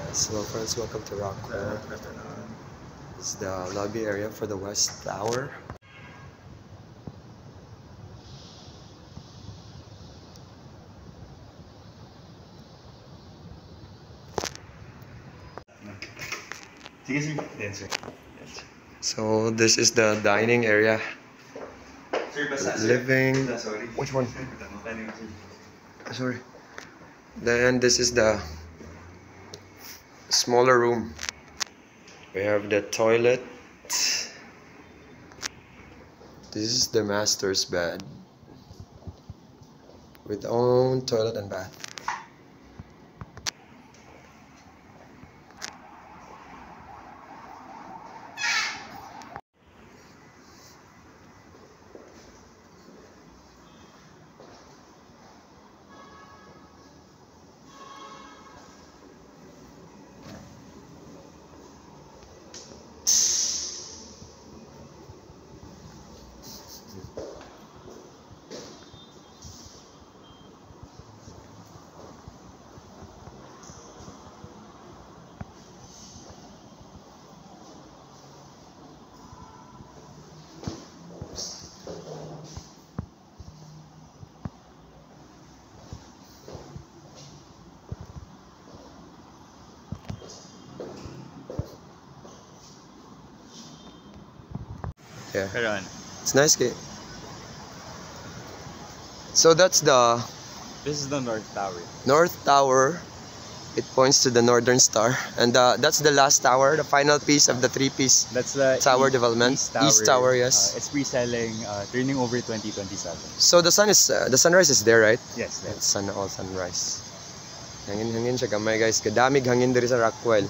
Hello friends, welcome to Rockwell. This is the lobby area for the West Tower. So this is the dining area. Living. Which one? Sorry. Then this is the smaller room. We have the toilet. This is the master's bed with own toilet and bath. Yeah, it's nice. So that's the This is the North Tower. North Tower. It points to the Northern Star, and that's the last tower, the final piece of the three-piece That's the tower development. East Tower, yes. It's pre-selling, turning over 2027. So the sun is the sunrise is there, right? Yes, It's sunrise. Hangin siya gamay guys. Kadamig hangin diri sa Rockwell.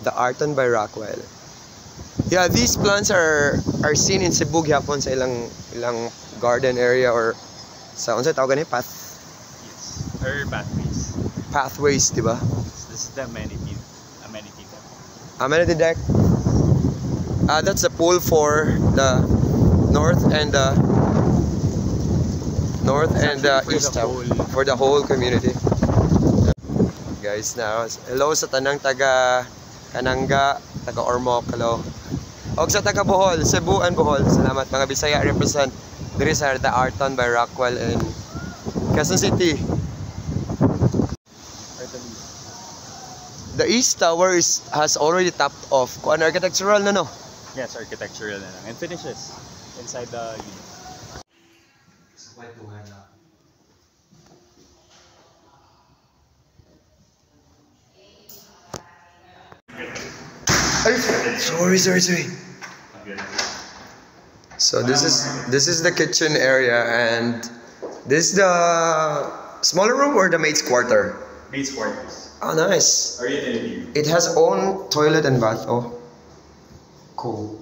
The Arton by Rockwell. Yeah, these plants are seen in Cebu gyapon sa ilang garden area or sa unsa tawag ni path. Yes. Or pathways. Pathways, di ba? This is the amenity deck. Amenity deck. That's the pool for the north and the east for the whole community. Guys, now hello sa tanang taga Kananga, taga Ormoc, hello. Og sa taga Bohol, Cebu and Bohol, salamat mga Bisaya represent diri sa the Arton by Rockwell in Quezon City. The East Tower has already topped off. Kuan architectural na no? Yes, architectural na lang. And finishes inside the unit. Sorry. So this is the kitchen area, and this is the smaller room or the maid's quarter? Maid's quarters. Oh, nice. Or utility. It has own toilet and bath. Oh, cool.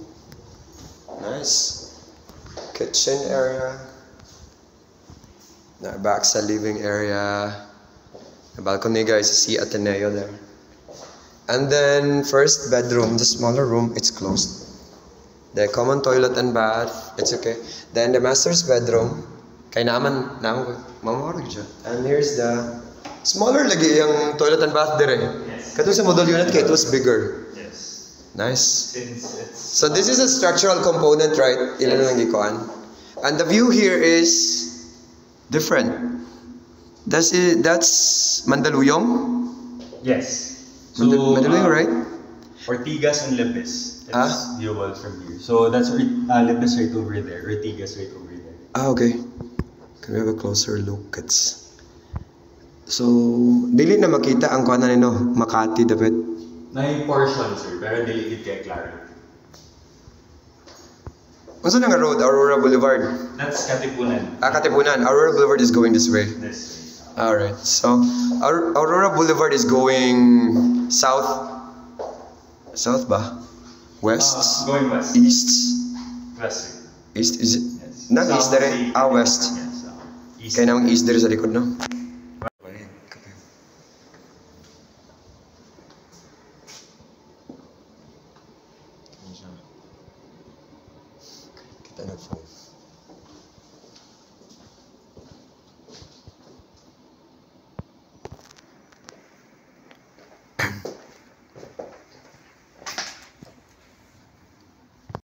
Nice. Kitchen area. Back sa living area. The balcony, guys. See Ateneo there. And then first bedroom, the smaller room, it's closed. The common toilet and bath, it's okay. Then the master's bedroom, kay naman mamorog siya. And here's the smaller lagi yung toilet and bath dire. Yes. Kato sa model unit kay it was bigger. Yes. Nice. Since it's So this is a structural component, right? Ilan lang gikuan. And the view here is different. That's Mandaluyong. yes. So Mandaluyong, right? Ortigas and Libis. It's viewable from here. So that's Libis right over there. Ortigas right over there. Okay. Can we have a closer look? So, dili na makita ang kuan nino, Makati dapat. Na portion sir, pero dili gid kay klaro. Unsa na nga road? Aurora Boulevard. That's Katipunan. Katipunan. Aurora Boulevard is going this way. This way. Alright. So, Aurora Boulevard is going south. South ba? West? Going west. East? West. East is it? Yes. Nang east dere? West. Yes. East. Kaya nang east dere sa likod, no? Kita nag-phone.